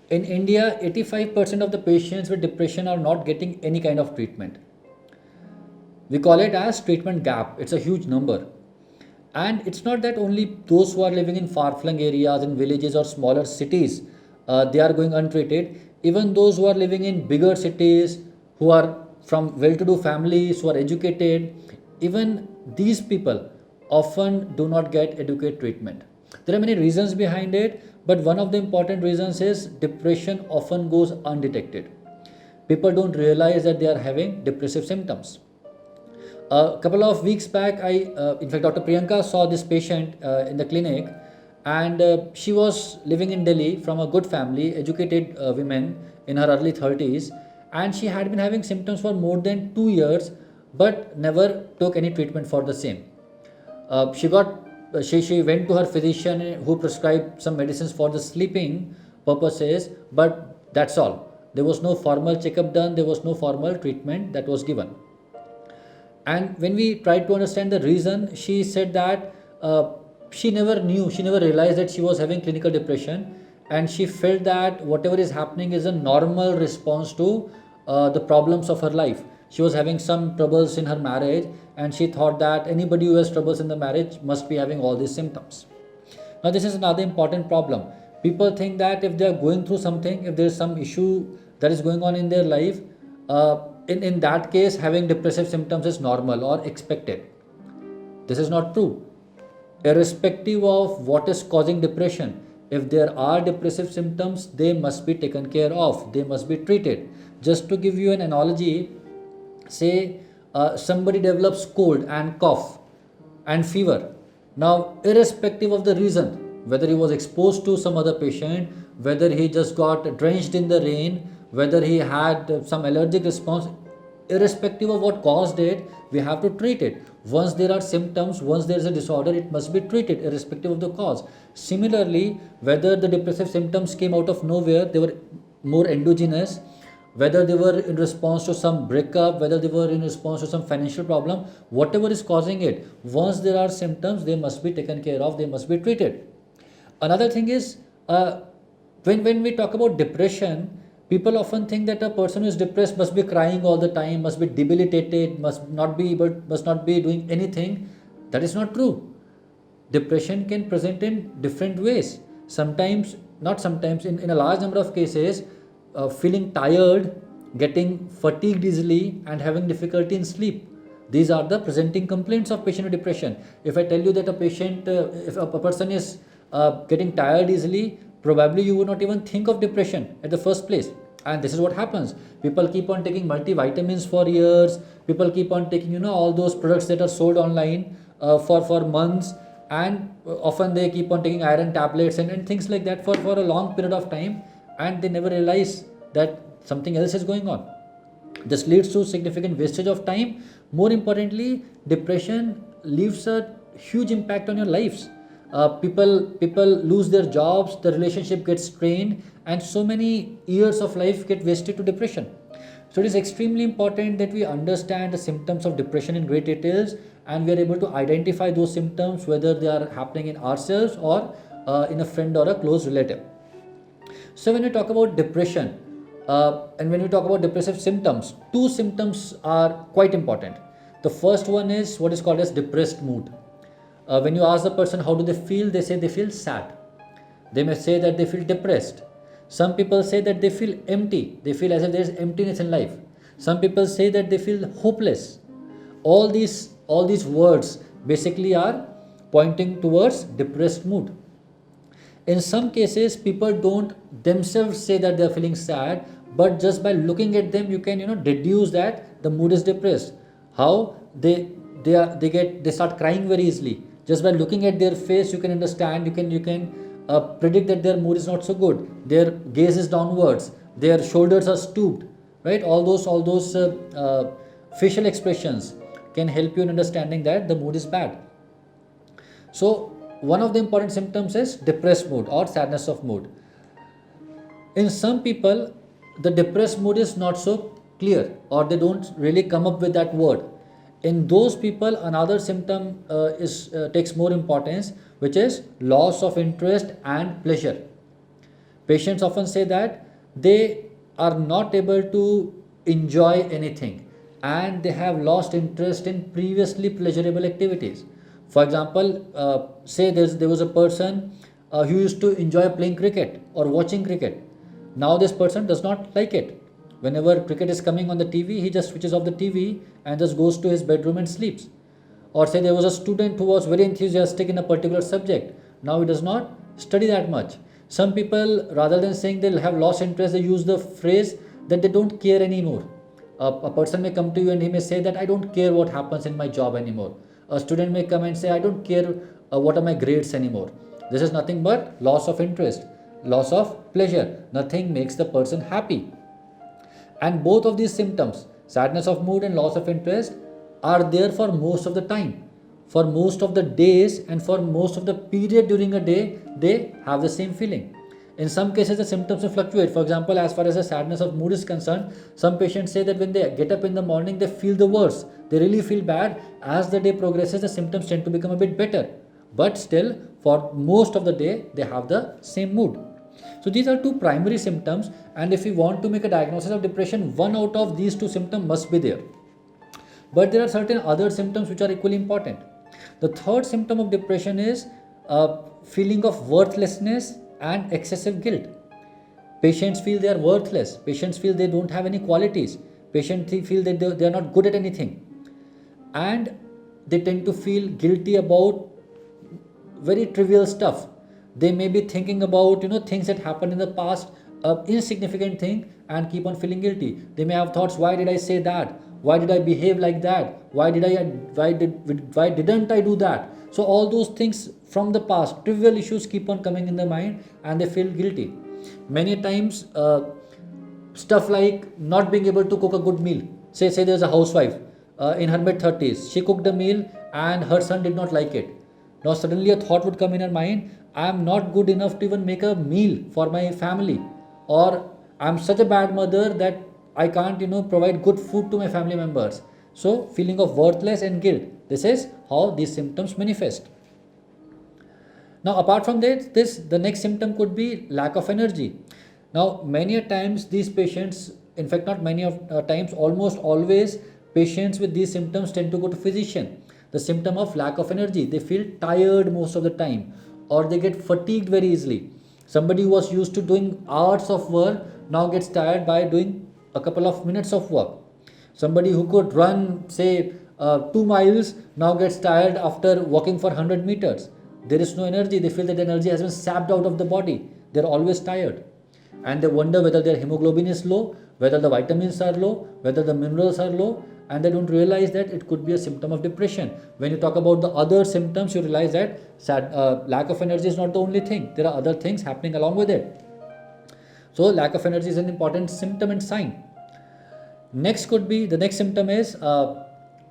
In India, 85% of the patients with depression are not getting any kind of treatment. We call it as treatment gap. It's a huge number. And it's not that only those who are living in far-flung areas, in villages or smaller cities, they are going untreated. Even those who are living in bigger cities, who are from well-to-do families, who are educated, even these people often do not get adequate treatment. There are many reasons behind it, but one of the important reasons is depression often goes undetected. People don't realize that they are having depressive symptoms. A couple of weeks back, in fact, Dr. Priyanka saw this patient in the clinic, and she was living in Delhi from a good family, educated women in her early 30s, and she had been having symptoms for more than 2 years, but never took any treatment for the same. She went to her physician who prescribed some medicines for the sleeping purposes, but that's all. There was no formal checkup done. There was no formal treatment that was given. And when we tried to understand the reason, she said that she never realized that she was having clinical depression, and she felt that whatever is happening is a normal response to the problems of her life. She was having some troubles in her marriage, and she thought that anybody who has troubles in the marriage must be having all these symptoms. Now, this is another important problem. People think that if they are going through something, if there is some issue that is going on in their life, in that case, having depressive symptoms is normal or expected. This is not true. Irrespective of what is causing depression, if there are depressive symptoms, they must be taken care of, they must be treated. Just to give you an analogy, say somebody develops cold and cough and fever. Now, irrespective of the reason, whether he was exposed to some other patient, whether he just got drenched in the rain, whether he had some allergic response, irrespective of what caused it, we have to treat it. Once there are symptoms, once there is a disorder, it must be treated irrespective of the cause. Similarly, whether the depressive symptoms came out of nowhere, they were more endogenous, whether they were in response to some breakup, whether they were in response to some financial problem, whatever is causing it, once there are symptoms, they must be taken care of, they must be treated. Another thing is, when we talk about depression, people often think that a person who is depressed must be crying all the time, must be debilitated, must not be doing anything. That is not true. Depression can present in different ways. Sometimes, not sometimes, in a large number of cases, feeling tired, getting fatigued easily, and having difficulty in sleep. These are the presenting complaints of patient with depression. If I tell you that if a person is getting tired easily, probably you would not even think of depression at the first place. And this is what happens. People keep on taking multivitamins for years. People keep on taking, all those products that are sold online for months. And often they keep on taking iron tablets and things like that for a long period of time. And they never realize that something else is going on. This leads to significant wastage of time. More importantly, depression leaves a huge impact on your lives. People lose their jobs, the relationship gets strained, and so many years of life get wasted to depression. So it is extremely important that we understand the symptoms of depression in great details, and we are able to identify those symptoms whether they are happening in ourselves or in a friend or a close relative. So when we talk about depression, and when we talk about depressive symptoms, two symptoms are quite important. The first one is what is called as depressed mood. When you ask the person how do they feel, they say they feel sad. They may say that they feel depressed. Some people say that they feel empty. They feel as if there is emptiness in life. Some people say that they feel hopeless. All these words basically are pointing towards depressed mood. In some cases, people don't themselves say that they are feeling sad, but just by looking at them, you can deduce that the mood is depressed. How they start crying very easily. Just by looking at their face, you can understand. You can predict that their mood is not so good. Their gaze is downwards. Their shoulders are stooped. Right? All those facial expressions can help you in understanding that the mood is bad. So one of the important symptoms is depressed mood or sadness of mood. In some people, the depressed mood is not so clear, or they don't really come up with that word. In those people, another symptom takes more importance, which is loss of interest and pleasure. Patients often say that they are not able to enjoy anything and they have lost interest in previously pleasurable activities. For example, say there was a person who used to enjoy playing cricket or watching cricket. Now this person does not like it. Whenever cricket is coming on the TV, he just switches off the TV and just goes to his bedroom and sleeps. Or say there was a student who was very enthusiastic in a particular subject. Now he does not study that much. Some people, rather than saying they'll have lost interest, they use the phrase that they don't care anymore. A person may come to you and he may say that I don't care what happens in my job anymore. A student may come and say I don't care what are my grades anymore. This is nothing but loss of interest, loss of pleasure. Nothing makes the person happy. And both of these symptoms, sadness of mood and loss of interest, are there for most of the time. For most of the days and for most of the period during a day, they have the same feeling. In some cases, the symptoms will fluctuate. For example, as far as the sadness of mood is concerned, some patients say that when they get up in the morning, they feel the worst. They really feel bad. As the day progresses, the symptoms tend to become a bit better. But still, for most of the day, they have the same mood. So these are two primary symptoms, and if we want to make a diagnosis of depression, one out of these two symptoms must be there. But there are certain other symptoms which are equally important. The third symptom of depression is a feeling of worthlessness and excessive guilt. Patients feel they are worthless. Patients feel they don't have any qualities. Patients feel that they are not good at anything. And they tend to feel guilty about very trivial stuff. They may be thinking about things that happened in the past, insignificant thing, and keep on feeling guilty. They may have thoughts, why did I say that? Why did I behave like that? Why didn't I do that? So all those things from the past, trivial issues keep on coming in the mind and they feel guilty. Many times stuff like not being able to cook a good meal. Say there's a housewife in her mid-30s. She cooked a meal and her son did not like it. Now suddenly a thought would come in her mind, I am not good enough to even make a meal for my family, or I am such a bad mother that I can't provide good food to my family members. So feeling of worthless and guilt. This is how these symptoms manifest. Now apart from this, the next symptom could be lack of energy. Now many a times these patients, in fact not many of times, almost always patients with these symptoms tend to go to physician. The symptom of lack of energy. They feel tired most of the time, or they get fatigued very easily. Somebody who was used to doing hours of work now gets tired by doing a couple of minutes of work. Somebody who could run say 2 miles now gets tired after walking for 100 meters. There is no energy. They feel that the energy has been sapped out of the body. They're always tired. And they wonder whether their hemoglobin is low, whether the vitamins are low, whether the minerals are low, and they don't realize that it could be a symptom of depression. When you talk about the other symptoms, you realize that lack of energy is not the only thing. There are other things happening along with it. So lack of energy is an important symptom and sign. The next symptom is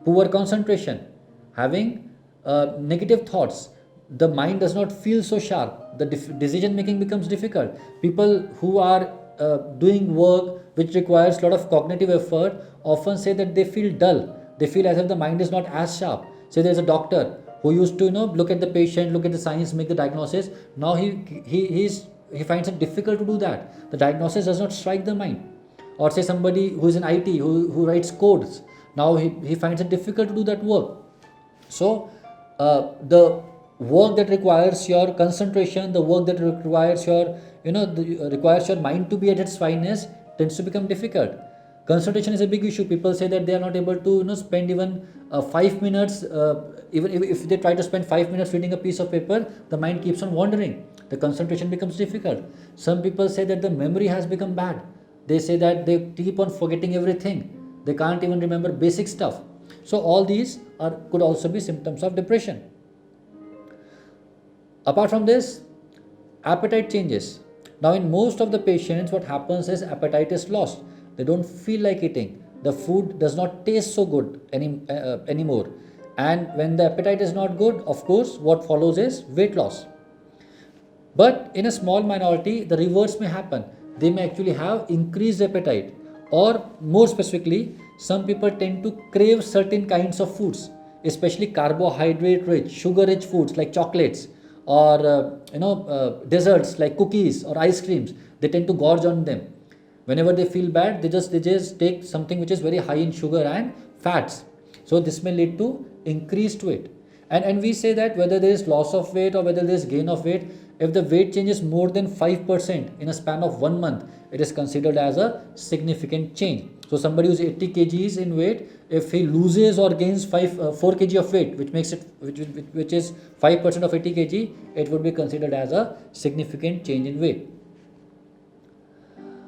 poor concentration, having negative thoughts. The mind does not feel so sharp. The decision making becomes difficult. People who are doing work which requires a lot of cognitive effort often say that they feel dull. They feel as if the mind is not as sharp. Say there's a doctor who used to look at the patient, look at the signs, make the diagnosis. Now he finds it difficult to do that. The diagnosis does not strike the mind. Or say somebody who is in IT who writes codes. Now he finds it difficult to do that work. So the work that requires your concentration, the work that requires your requires your mind to be at its finest tends to become difficult. Concentration is a big issue. People say that they are not able to spend even 5 minutes. Even if they try to spend 5 minutes reading a piece of paper, the mind keeps on wandering. The concentration becomes difficult. Some people say that the memory has become bad. They say that they keep on forgetting everything. They can't even remember basic stuff. So all these could also be symptoms of depression. Apart from this, appetite changes. Now in most of the patients, what happens is appetite is lost. They don't feel like eating. The food does not taste so good anymore. And when the appetite is not good, of course, what follows is weight loss. But in a small minority, the reverse may happen. They may actually have increased appetite. Or more specifically, some people tend to crave certain kinds of foods, especially carbohydrate rich, sugar rich foods like chocolates, or desserts like cookies or ice creams, they tend to gorge on them. Whenever they feel bad, they just take something which is very high in sugar and fats. So this may lead to increased weight. And we say that whether there is loss of weight or whether there is gain of weight, if the weight changes more than 5% in a span of 1 month, it is considered as a significant change. So somebody who's 80 kgs in weight, if he loses or gains 4 kg of weight, which is 5% of 80 kg, it would be considered as a significant change in weight.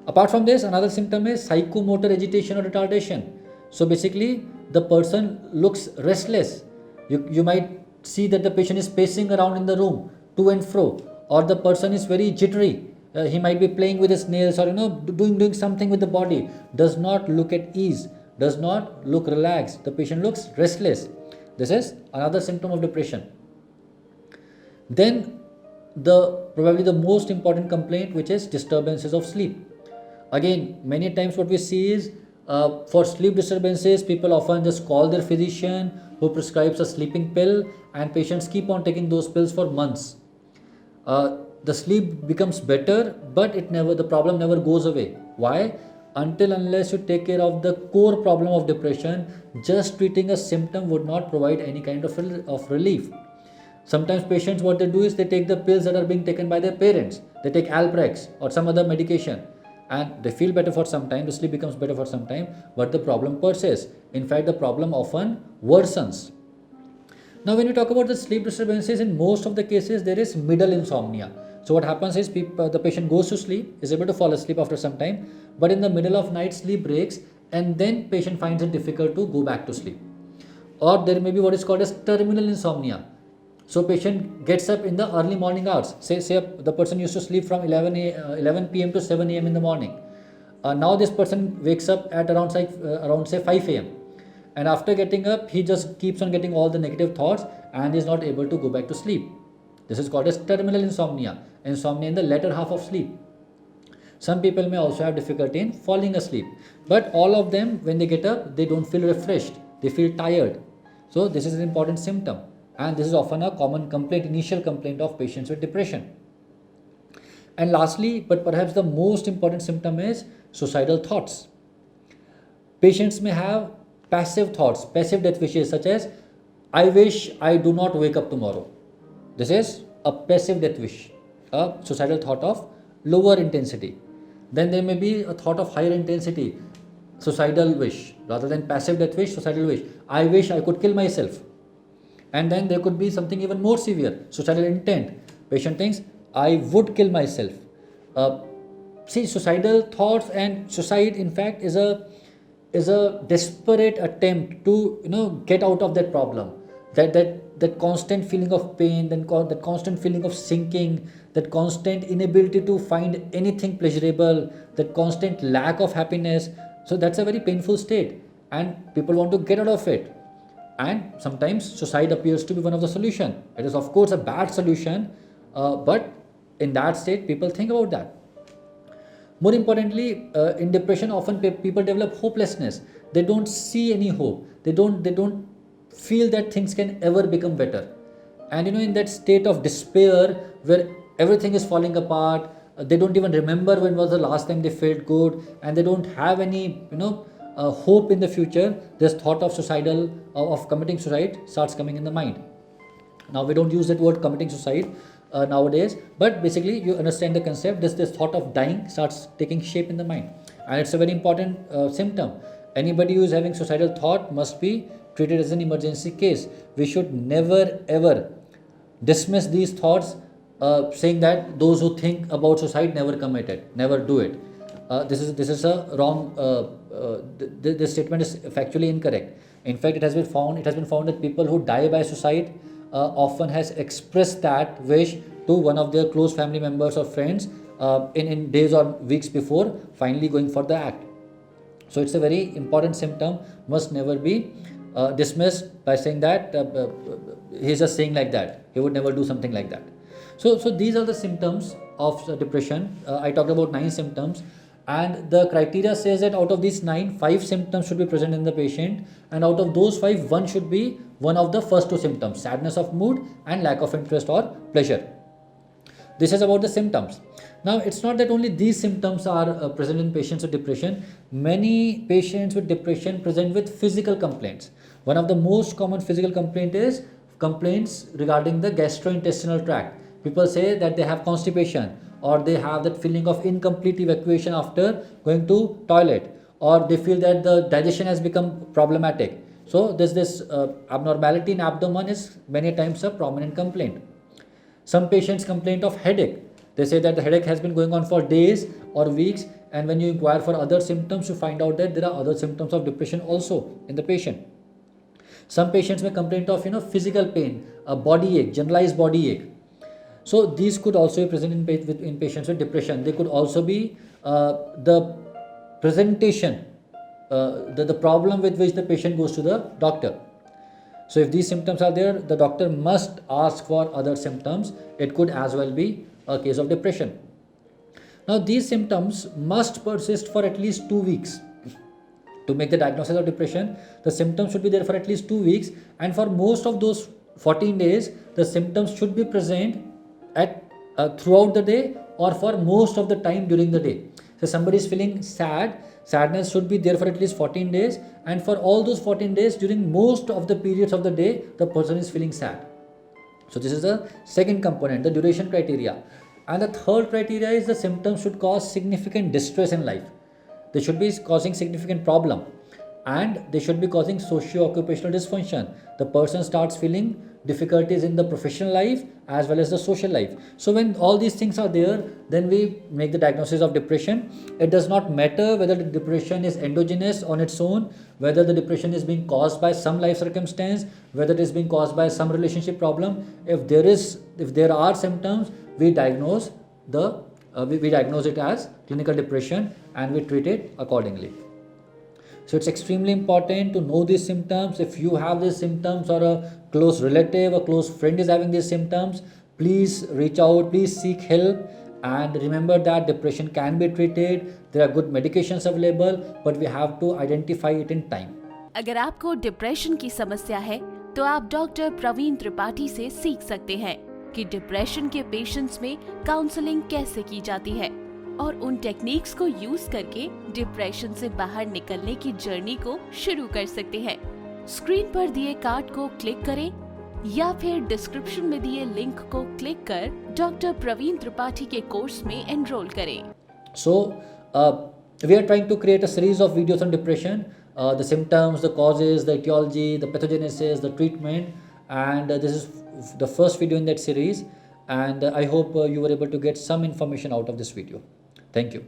Apart from this, another symptom is psychomotor agitation or retardation. So basically, the person looks restless. You might see that the patient is pacing around in the room to and fro, or the person is very jittery. He might be playing with his nails, or doing something with the body. Does not look at ease. Does not look relaxed. The patient looks restless. This is another symptom of depression. Then probably the most important complaint, which is disturbances of sleep. Again, many times what we see is for sleep disturbances, people often just call their physician who prescribes a sleeping pill, and patients keep on taking those pills for months. The sleep becomes better, but the problem never goes away. Why? Unless you take care of the core problem of depression, just treating a symptom would not provide any kind of relief. Sometimes patients, what they do is they take the pills that are being taken by their parents. They take Alprex or some other medication, and they feel better for some time, the sleep becomes better for some time, but the problem persists. In fact, the problem often worsens. Now, when we talk about the sleep disturbances, in most of the cases, there is middle insomnia. So what happens is the patient goes to sleep, is able to fall asleep after some time, but in the middle of night, sleep breaks, and then patient finds it difficult to go back to sleep. Or there may be what is called as terminal insomnia. So patient gets up in the early morning hours. Say the person used to sleep from 11 p.m. to 7 a.m. in the morning. Now this person wakes up at around say 5 a.m. And after getting up, he just keeps on getting all the negative thoughts and is not able to go back to sleep. This is called as terminal insomnia. Insomnia in the latter half of sleep. Some people may also have difficulty in falling asleep. But all of them, when they get up, they don't feel refreshed. They feel tired. So this is an important symptom. And this is often a common complaint, initial complaint of patients with depression. And lastly, but perhaps the most important symptom is suicidal thoughts. Patients may have passive thoughts, passive death wishes, such as, I wish I do not wake up tomorrow. This is a passive death wish, a suicidal thought of lower intensity. Then there may be a thought of higher intensity, suicidal wish. Rather than passive death wish, suicidal wish. I wish I could kill myself. And then there could be something even more severe, suicidal intent. Patient thinks, I would kill myself. Suicidal thoughts and suicide, in fact, is a desperate attempt to get out of that problem. That constant feeling of pain, that constant feeling of sinking, that constant inability to find anything pleasurable, that constant lack of happiness. So that's a very painful state, and people want to get out of it. And sometimes suicide appears to be one of the solution. It is of course a bad solution, but in that state people think about that. More importantly, in depression often people develop hopelessness. They don't see any hope. They don't feel that things can ever become better. And in that state of despair where everything is falling apart, they don't even remember when was the last time they felt good, and they don't have any hope in the future. This thought of committing suicide starts coming in the mind. Now we don't use that word committing suicide nowadays, but basically you understand the concept. This thought of dying starts taking shape in the mind, and it's a very important symptom. Anybody who is having suicidal thought must be treated as an emergency case. We should never ever dismiss these thoughts, saying that those who think about suicide never commit it, never do it. This is a wrong. This statement is factually incorrect. In fact, it has been found that people who die by suicide often has expressed that wish to one of their close family members or friends in days or weeks before finally going for the act. So it's a very important symptom, must never be dismissed by saying that he's just saying like that, he would never do something like that. So these are the symptoms of depression. I talked about 9 symptoms, And the criteria says that out of these 9, 5 symptoms should be present in the patient, and out of those 5, one should be one of the first 2 symptoms, sadness of mood and lack of interest or pleasure. This is about the symptoms. Now, it's not that only these symptoms are present in patients with depression. Many patients with depression present with physical complaints. One of the most common physical complaint is complaints regarding the gastrointestinal tract. People say that they have constipation, or they have that feeling of incomplete evacuation after going to toilet, or they feel that the digestion has become problematic. So this abnormality in abdomen is many times a prominent complaint. Some patients complain of headache. They say that the headache has been going on for days or weeks, and when you inquire for other symptoms, you find out that there are other symptoms of depression also in the patient. Some patients may complain of physical pain, a body ache, generalized body ache. So these could also be present in patients with depression. They could also be the presentation, the problem with which the patient goes to the doctor. So if these symptoms are there, the doctor must ask for other symptoms. It could as well be a case of depression. Now these symptoms must persist for at least 2 weeks. To make the diagnosis of depression, the symptoms should be there for at least 2 weeks, and for most of those 14 days, the symptoms should be present at throughout the day or for most of the time during the day. So somebody is feeling sad, sadness should be there for at least 14 days, and for all those 14 days, during most of the periods of the day, the person is feeling sad. So this is the second component, the duration criteria. And the third criteria is the symptoms should cause significant distress in life. They should be causing significant problem, and they should be causing socio-occupational dysfunction. The person starts feeling difficulties in the professional life as well as the social life. So when all these things are there, then we make the diagnosis of depression. It does not matter whether the depression is endogenous on its own, whether the depression is being caused by some life circumstance, whether it is being caused by some relationship problem. If there are symptoms, we diagnose we diagnose it as clinical depression, and we treat it accordingly. So it's extremely important to know these symptoms. If you have these symptoms, or a close relative, a close friend is having these symptoms, please reach out, please seek help. And remember that depression can be treated. There are good medications available, but we have to identify it in time. अगर आपको depression की समस्या है तो आप doctor Praveen Tripathi से सीख सकते हैं कि डिप्रेशन के पेशेंट्स में काउंसलिंग कैसे की जाती है, और उन टेक्निक्स को यूज करके डिप्रेशन से बाहर निकलने की जर्नी को शुरू कर सकते हैं। स्क्रीन पर दिए कार्ड को क्लिक करें या फिर डिस्क्रिप्शन में दिए लिंक को क्लिक कर डॉक्टर प्रवीण त्रिपाठी के कोर्स में एनरोल करें। So we are trying to create a series of videos on depression, the symptoms, the causes, the etiology, the pathogenesis, the treatment, and this is the first video in that series, and I hope you were able to get some information out of this video. Thank you.